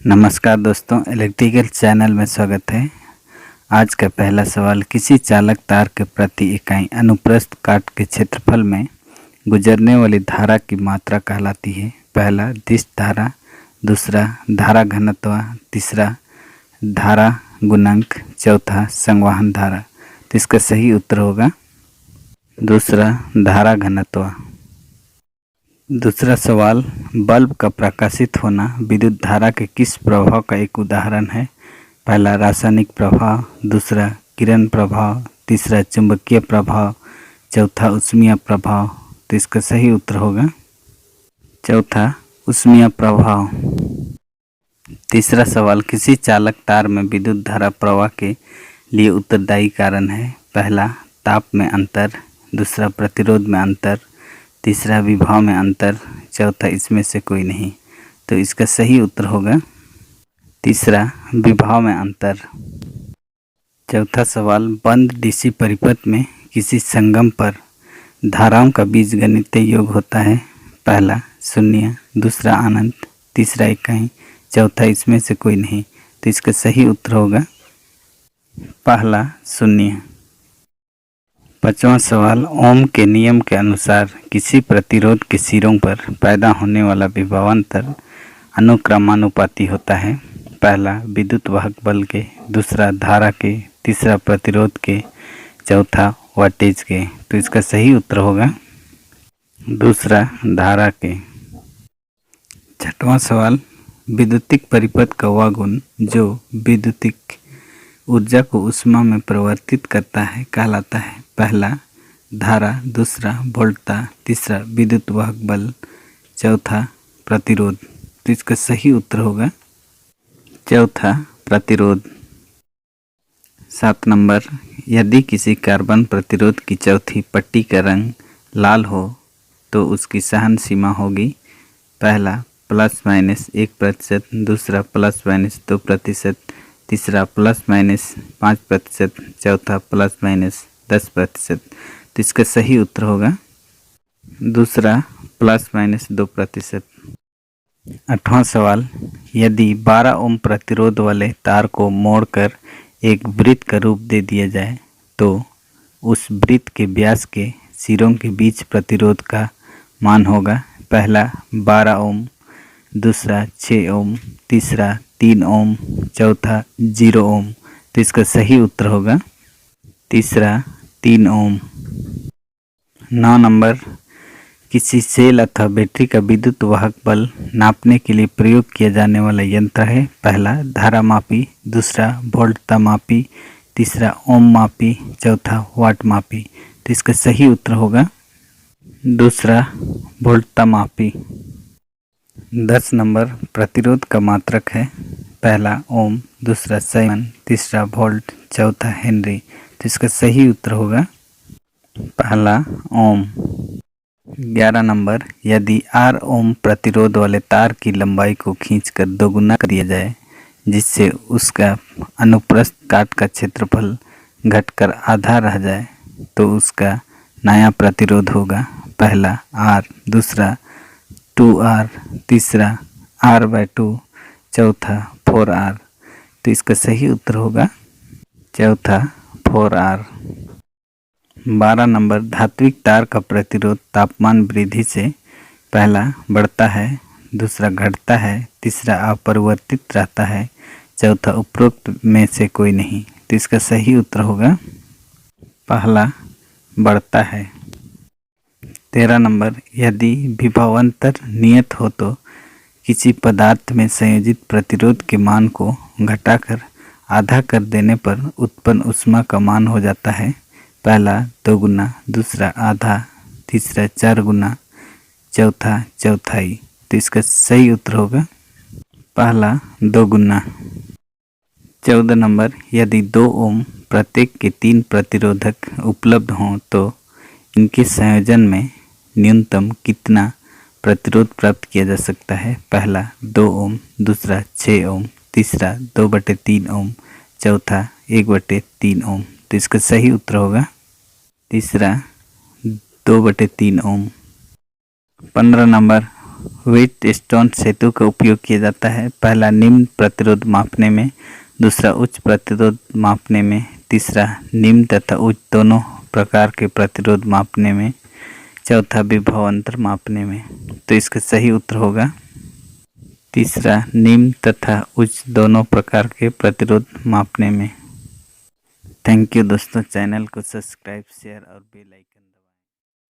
नमस्कार दोस्तों, electrical channel में स्वागत है। आज का पहला सवाल, किसी चालक तार के प्रति इकाई अनुप्रस्थ काट के क्षेत्रफल में गुजरने वाली धारा की मात्रा कहलाती है। पहला दिश धारा, दूसरा धारा घनत्व, तीसरा धारा गुणांक, चौथा संवहन धारा। तो इसका सही उत्तर होगा दूसरा धारा घनत्व। दूसरा सवाल, बल्ब का प्रकाशित होना विद्युत धारा के किस प्रभाव का एक उदाहरण है? पहला रासायनिक प्रभाव, दूसरा किरण प्रभाव, तीसरा चुंबकीय प्रभाव, चौथा ऊष्मीय प्रभाव। तो इसका सही उत्तर होगा चौथा ऊष्मीय प्रभाव। तीसरा सवाल, किसी चालक तार में विद्युत धारा प्रवाह के लिए उत्तरदायी कारण है? पहला ताप में अंतर, दूसरा प्रतिरोध में अंतर, तीसरा विभव में अंतर, चौथा इसमें से कोई नहीं। तो इसका सही उत्तर होगा तीसरा विभव में अंतर। चौथा सवाल, बंद डीसी परिपथ में किसी संगम पर धाराओं का बीजगणितीय योग होता है? पहला शून्य, दूसरा अनंत, तीसरा इकाई, चौथा इसमें से कोई नहीं। तो इसका सही उत्तर होगा पहला शून्य। पांचवा सवाल, ओम के नियम के अनुसार किसी प्रतिरोध के सिरों पर पैदा होने वाला विभवांतर अनुक्रमानुपाती होता है? पहला विद्युत वाहक बल के, दूसरा धारा के, तीसरा प्रतिरोध के, चौथा वोल्टेज के। तो इसका सही उत्तर होगा दूसरा धारा के। छठवां सवाल, विद्युतिक परिपथ का वह गुण जो विद्युतिक ऊर्जा को ऊष्मा में परिवर्तित करता है कहलाता है? पहला धारा, दूसरा वोल्टता, तीसरा विद्युत वाहक बल, चौथा प्रतिरोध। तो इसका सही उत्तर होगा चौथा प्रतिरोध। 7 नंबर, यदि किसी कार्बन प्रतिरोध की चौथी पट्टी का रंग लाल हो तो उसकी सहन सीमा होगी? पहला ±1%, दूसरा ±2%, तीसरा ±5%, चौथा ±10%। तो इसका सही उत्तर होगा दूसरा ±2%। 8वां सवाल, यदि 12 ओम प्रतिरोध वाले तार को मोड़कर एक वृत्त का रूप दे दिया जाए तो उस वृत्त के व्यास के सिरों के बीच प्रतिरोध का मान होगा? पहला 12 ओम, दूसरा 6 ओम, तीसरा 3 ओम, चौथा 0 ओम। तो इसका सही उत्तर होगा तीसरा 3 ओम। 9 नंबर, किसी सेल अथवा बैटरी का विद्युत वाहक बल नापने के लिए प्रयोग किया जाने वाला यंत्र है? पहला धारा मापी, दूसरा वोल्टता मापी, तीसरा ओम मापी, चौथा वाट मापी। तो इसका सही उत्तर होगा दूसरा वोल्टता मापी। 10 नंबर, प्रतिरोध का मात्रक है? पहला ओम, दूसरा साइमन, तीसरा वोल्ट, चौथा हेनरी। तो इसका सही उत्तर होगा पहला ओम। 11 नंबर, यदि R ओम प्रतिरोध वाले तार की लंबाई को खींचकर दोगुना कर दिया जाए जिससे उसका अनुप्रस्थ काट का क्षेत्रफल घटकर आधा रह जाए तो उसका नया प्रतिरोध होगा? पहला R, दूसरा 2R, तीसरा R/2, चौथा 4R। तो इसका सही उत्तर होगा चौथा 4R। 12 नंबर, धात्विक तार का प्रतिरोध तापमान वृद्धि से पहला बढ़ता है, दूसरा घटता है, तीसरा अपरिवर्तित रहता है, चौथा उपरोक्त में से कोई नहीं। तो इसका सही उत्तर होगा पहला बढ़ता है। 13 नंबर, यदि विभवांतर नियत हो तो किसी पदार्थ में संयोजित प्रतिरोध के मान को घटाकर आधा कर देने पर उत्पन्न ऊष्मा का मान हो जाता है? पहला 2 गुना, दूसरा आधा, तीसरा 4 गुना, चौथा चौथाई। तो इसका सही उत्तर होगा पहला 2 गुना। 14 नंबर, यदि 2 ओम प्रत्येक के 3 प्रतिरोधक उपलब्ध हों तो इनके संयोजन में न्यूनतम कितना प्रतिरोध प्राप्त किया जा सकता है? पहला 2 ओम, दूसरा 6 ओम, तीसरा 2/3 ओम, चौथा 1/3 ओम। तो इसका सही उत्तर होगा तीसरा 2/3 ओम। 15 नंबर, व्हीट स्टोन सेतु का उपयोग किया जाता है। पहला निम्न प्रतिरोध मापने में, दूसरा उच्च प्रतिरोध मापने में, तीसरा निम्न तथा उच्च दोनों प्रकार के प्रतिरोध मापने में, चौथा विभव अंतर मापने में। तो इसका सही उत्तर होगा तीसरा, निम्न तथा उच्च दोनों प्रकार के प्रतिरोध मापने में। थैंक यू दोस्तों, चैनल को सब्सक्राइब, शेयर और बेल आइकन